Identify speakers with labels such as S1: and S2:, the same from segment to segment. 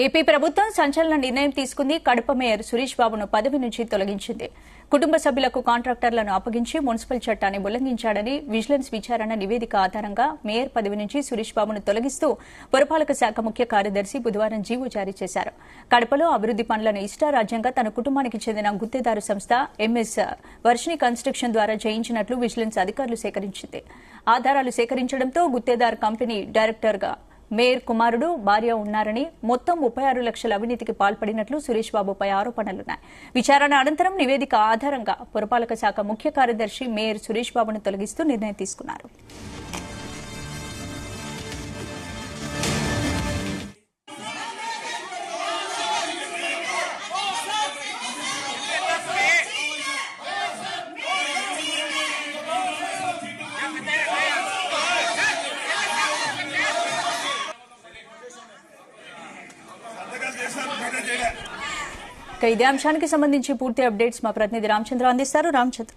S1: AP ప్రభుత్వం సంచలన నిర్ణయం తీసుకుంది. కడప మేయర్ సురేష్ బాబును పదవి నుంచి తొలగించింది. కుటుంబ సభ్యులకు కాంట్రాక్టర్లను అప్పగించి మున్సిపల్ చట్టాన్ని ఉల్లంఘించాడని విజిలెన్స్ విచారణ నివేదిక ఆధారంగా మేయర్ పదవి నుంచి సురేష్ బాబును తొలగిస్తూ పురపాలక శాఖ ముఖ్య కార్యదర్శి బుధవారం జీవో జారీ చేశారు. కడపలో అభివృద్ది పనులను ఇష్టారాజ్యంగా తన కుటుంబానికి చెందిన గుత్తేదారు సంస్థ ఎంఎస్ వర్షిని కన్స్ట్రక్షన్ ద్వారా చేయించినట్లు విజిలెన్స్ అధికారులు సేకరించింది. ఆధారాలు సేకరించడంతో గుత్తేదారు కంపెనీ డైరెక్టర్గా మేయర్ కుమారుడు, భార్య ఉన్నారని, మొత్తం 36 లక్షల అవినీతికి పాల్పడినట్లు సురేష్ బాబుపై ఆరోపణలున్నాయి. విచారణ అనంతరం నివేదిక ఆధారంగా పురపాలక శాఖ ముఖ్య కార్యదర్శి మేయర్ సురేష్ బాబును తొలగిస్తూ నిర్ణయం తీసుకున్నారు. ఇదే అంశానికి సంబంధించి పూర్తి అప్డేట్స్ మా ప్రతినిధి రామచంద్ర అందిస్తారు. రామచంద్ర.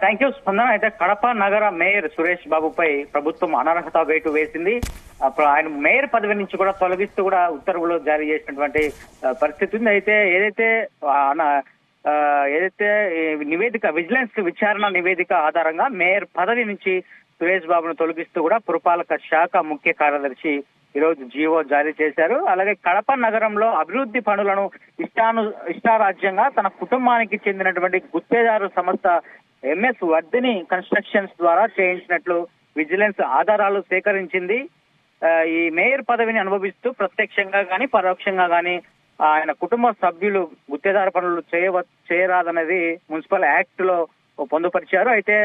S2: థ్యాంక్ యూ స్పందన. అయితే కడప నగర మేయర్ సురేష్ బాబుపై ప్రభుత్వం అనర్హత వేటు వేసింది. ఆయన మేయర్ పదవి నుంచి కూడా తొలగిస్తూ కూడా ఉత్తర్వులు జారీ చేసినటువంటి పరిస్థితి ఉంది. అయితే ఏదైతే నివేదిక విజిలెన్స్ విచారణ నివేదిక ఆధారంగా మేయర్ పదవి నుంచి సురేష్ బాబును తొలగిస్తూ కూడా పురపాలక శాఖ ముఖ్య కార్యదర్శి ఈ రోజు జీవో జారీ చేశారు. అలాగే కడప నగరంలో అభివృద్ధి పనులను ఇష్టారాజ్యంగా తన కుటుంబానికి చెందినటువంటి గుత్తేదారు సంస్థ ఎంఎస్ వర్ధిని కన్స్ట్రక్షన్స్ ద్వారా చేయించినట్లు విజిలెన్స్ ఆధారాలు సేకరించింది. ఈ మేయర్ పదవిని అనుభవిస్తూ ప్రత్యక్షంగా గాని పరోక్షంగా గాని ఆయన కుటుంబ సభ్యులు గుత్తేదారు పనులు చేయరాదనేది మున్సిపల్ యాక్ట్ లో పొందుపరిచారు. అయితే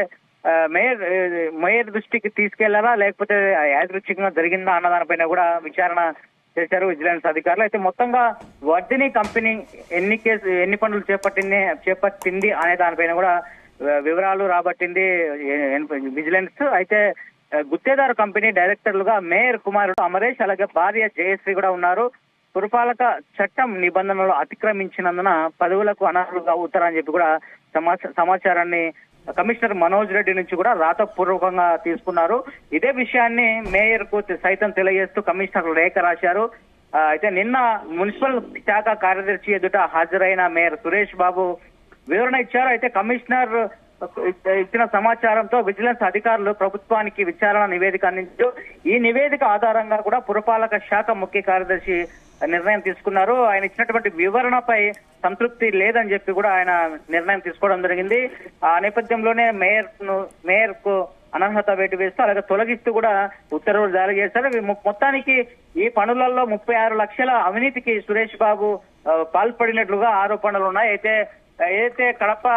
S2: మేయర్ దృష్టికి తీసుకెళ్లారా లేకపోతే యాదృచ్ఛికంగా జరిగిందా అన్న దానిపైన కూడా విచారణ చేశారు విజిలెన్స్ అధికారులు. అయితే మొత్తంగా వర్ధిని కంపెనీ ఎన్ని పనులు చేపట్టింది అనే దానిపైన కూడా వివరాలు రాబట్టింది విజిలెన్స్. అయితే గుత్తేదారు కంపెనీ డైరెక్టర్లుగా మేయర్ కుమారుడు అమరేష్ అలాగే భార్య జయశ్రీ కూడా ఉన్నారు. పురపాలక చట్టం నిబంధనలు అతిక్రమించినందున పదవులకు అనర్హులుగా అవుతారని చెప్పి కూడా సమాచారాన్ని కమిషనర్ మనోజ్ రెడ్డి నుంచి కూడా రాతపూర్వకంగా తీసుకున్నారు. ఇదే విషయాన్ని మేయర్ కు సైతం తెలియజేస్తూ కమిషనర్ లేఖ రాశారు. అయితే నిన్న మున్సిపల్ శాఖ కార్యదర్శి ఎదుట హాజరైన మేయర్ సురేష్ బాబు వివరణ ఇచ్చారు. అయితే కమిషనర్ ఇచ్చిన సమాచారంతో విజిలెన్స్ అధికారులు ప్రభుత్వానికి విచారణ నివేదిక అందించారు. ఈ నివేదిక ఆధారంగా కూడా పురపాలక శాఖ ముఖ్య కార్యదర్శి నిర్ణయం తీసుకున్నారు. ఆయన ఇచ్చినటువంటి వివరణపై సంతృప్తి లేదని చెప్పి కూడా ఆయన నిర్ణయం తీసుకోవడం జరిగింది. ఆ నేపథ్యంలోనే మేయర్ కు అనర్హత వేటు వేస్తూ అలాగే తొలగిస్తూ కూడా ఉత్తర్వులు జారీ చేశారు. మొత్తానికి ఈ పనులలో 36 లక్షల అవినీతికి సురేష్ బాబు పాల్పడినట్లుగా ఆరోపణలు ఉన్నాయి. ఏదైతే Kadapa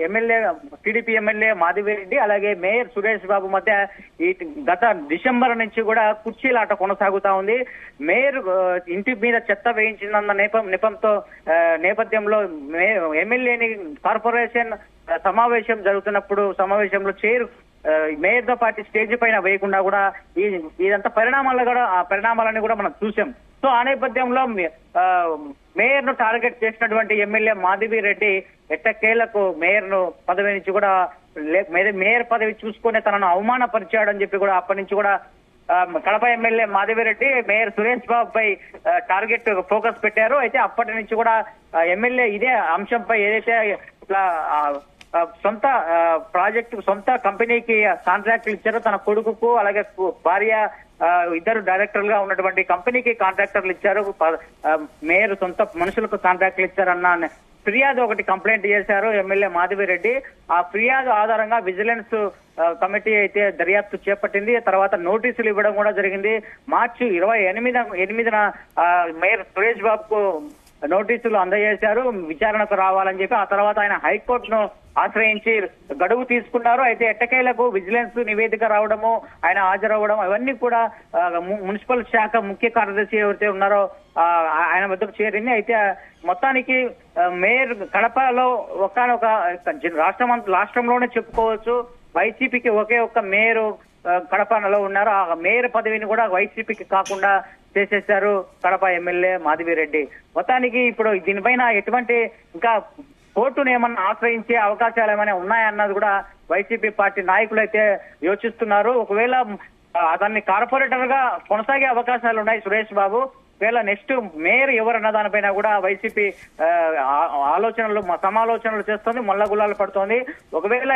S2: MLA TDP MLA Madhavi Reddy అలాగే మేయర్ సురేష్ బాబు మధ్య గత డిసెంబర్ నుంచి కూడా కుర్చీలాట కొనసాగుతా ఉంది. మేయర్ ఇంటి మీద చెత్త వేయించిందన్న నేపథ్యంలో ఎమ్మెల్యేని కార్పొరేషన్ సమావేశం జరుగుతున్నప్పుడు సమావేశంలో మేయర్ తో పాటు స్టేజ్ పైన వేయకుండా కూడా ఇదంతా పరిణామాలని కూడా మనం చూసాం. సో ఆ నేపథ్యంలో మేయర్ ను టార్గెట్ చేసినటువంటి ఎమ్మెల్యే మాధవిరెడ్డి ఎట్టకేలకు మేయర్ ను పదవి నుంచి కూడా మేయర్ పదవి చూసుకునే తనను అవమానపరిచాడని చెప్పి కూడా అప్పటి నుంచి కూడా కడప ఎమ్మెల్యే మాధవిరెడ్డి మేయర్ సురేష్ బాబు పై టార్గెట్ ఫోకస్ పెట్టారు. అయితే అప్పటి నుంచి కూడా ఎమ్మెల్యే ఇదే అంశంపై ఏదైతే ఇట్లా సొంత ప్రాజెక్టు సొంత కంపెనీకి కాంట్రాక్టులు ఇచ్చారో తన కొడుకుకు అలాగే భార్య ఇద్దరు డైరెక్టర్లుగా ఉన్నటువంటి కంపెనీకి కాంట్రాక్టర్లు ఇచ్చారు, మేయర్ సొంత మనుషులకు కాంట్రాక్టులు ఇచ్చారన్న ఫిర్యాదు ఒకటి కంప్లైంట్ చేశారు ఎమ్మెల్యే మాధవిరెడ్డి. ఆ ఫిర్యాదు ఆధారంగా విజిలెన్స్ కమిటీ అయితే దర్యాప్తు చేపట్టింది. తర్వాత నోటీసులు ఇవ్వడం కూడా జరిగింది. మార్చి 28న మేయర్ సురేష్ బాబుకు నోటీసులు అందజేశారు విచారణకు రావాలని చెప్పి. ఆ తర్వాత ఆయన హైకోర్టును ఆశ్రయించి గడువు తీసుకున్నారు. అయితే ఎట్టకేలకు విజిలెన్స్ నివేదిక రావడము ఆయన హాజరవ్వడం అవన్నీ కూడా మున్సిపల్ శాఖ ముఖ్య కార్యదర్శి ఎవరైతే ఉన్నారో ఆయన వద్దకు చేరింది. అయితే మొత్తానికి మేయర్ కడపలో ఒకనొక రాష్ట్రంలోనే చెప్పుకోవచ్చు వైసీపీకి ఒకే ఒక్క మేయర్ కడపలో ఉన్నారు. ఆ మేయర్ పదవిని కూడా వైసీపీకి కాకుండా చేసేశారు కడప ఎమ్మెల్యే మాధవిరెడ్డి. మొత్తానికి ఇప్పుడు దీనిపైన ఎటువంటి ఇంకా కోర్టును ఏమన్నా ఆశ్రయించే అవకాశాలు ఏమైనా ఉన్నాయన్నది కూడా వైసీపీ పార్టీ నాయకులు అయితే యోచిస్తున్నారు. ఒకవేళ అతన్ని కార్పొరేటర్ గా కొనసాగే అవకాశాలు ఉన్నాయి సురేష్ బాబు. ఒకవేళ నెక్స్ట్ మేయర్ ఎవరన్న దానిపైన కూడా వైసీపీ సమాలోచనలు చేస్తోంది, మొల్ల గుల్లాలు పడుతోంది. ఒకవేళ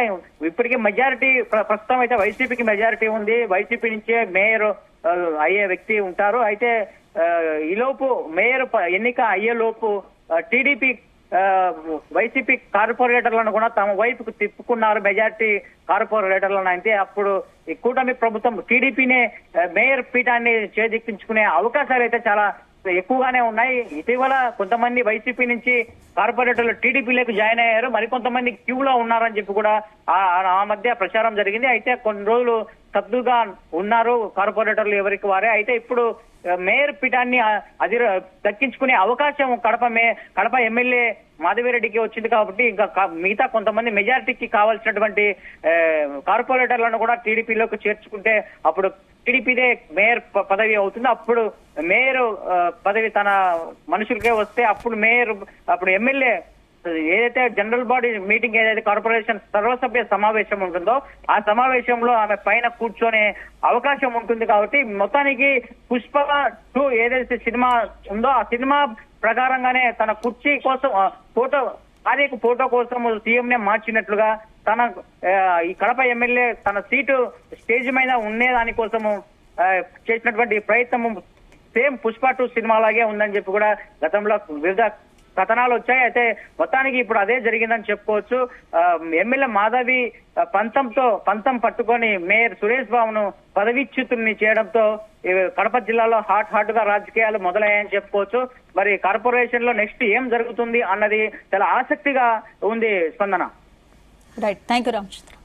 S2: ఇప్పటికీ మెజారిటీ ప్రస్తుతం అయితే వైసీపీకి మెజారిటీ ఉంది, వైసీపీ నుంచే మేయర్ అయ్యే వ్యక్తి ఉంటారు. అయితే ఈలోపు మేయర్ ఎన్నిక అయ్యే లోపు టీడీపీ వైసీపీ కార్పొరేటర్లను కూడా తమ వైపుకు తిప్పుకున్నారు, మెజార్టీ కార్పొరేటర్లను. అయితే అప్పుడు ఈ కూటమి ప్రభుత్వం టీడీపీనే మేయర్ పీఠాన్ని చేజిక్కించుకునే అవకాశాలు అయితే చాలా ఎక్కువగానే ఉన్నాయి. ఇటీవల కొంతమంది వైసీపీ నుంచి కార్పొరేటర్లు టీడీపీలోకి జాయిన్ అయ్యారు, మరికొంతమంది క్యూలో ఉన్నారని చెప్పి కూడా ఆ మధ్య ప్రచారం జరిగింది. అయితే కొన్ని రోజులు స్తబ్దుగా ఉన్నారు కార్పొరేటర్లు ఎవరికి వారే. అయితే ఇప్పుడు మేయర్ పీఠాన్ని దక్కించుకునే అవకాశం కడప ఎమ్మెల్యే మాధవిరెడ్డికి వచ్చింది కాబట్టి ఇంకా మిగతా కొంతమంది మెజారిటీకి కావాల్సినటువంటి కార్పొరేటర్లను కూడా టీడీపీలోకి చేర్చుకుంటే అప్పుడు టీడీపీదే మేయర్ పదవి అవుతుంది. అప్పుడు మేయర్ పదవి తన మనుషులకే వస్తే అప్పుడు ఎమ్మెల్యే ఏదైతే జనరల్ బాడీ మీటింగ్ ఏదైతే కార్పొరేషన్ సర్వసభ్య సమావేశం ఉంటుందో ఆ సమావేశంలో ఆమె పైన కూర్చొనే అవకాశం ఉంటుంది. కాబట్టి మొత్తానికి పుష్ప 2 ఏదైతే సినిమా ఉందో ఆ సినిమా ప్రకారంగానే తన కుర్చీ కోసం ఫోటో కోసం సీఎం నే మార్చినట్లుగా తన ఈ కడప ఎమ్మెల్యే తన సీటు స్టేజ్ మీద ఉండేదాని కోసము చేసినటువంటి ప్రయత్నం సేమ్ పుష్ప 2 సినిమా లాగే ఉందని చెప్పి కూడా గతంలో వివిధ కథనాలు వచ్చాయి. అయితే మొత్తానికి ఇప్పుడు అదే జరిగిందని చెప్పుకోవచ్చు. ఎమ్మెల్యే మాధవి పంతం పట్టుకొని మేయర్ సురేష్ బాబును పదవీచ్యుతుల్ని చేయడంతో కడప జిల్లాలో హాట్ గా రాజకీయాలు మొదలయ్యాయని చెప్పుకోవచ్చు. మరి కార్పొరేషన్ లో నెక్స్ట్ ఏం జరుగుతుంది అన్నది చాలా ఆసక్తిగా ఉంది. స్పందన.
S1: Right, thank you Ramachandra.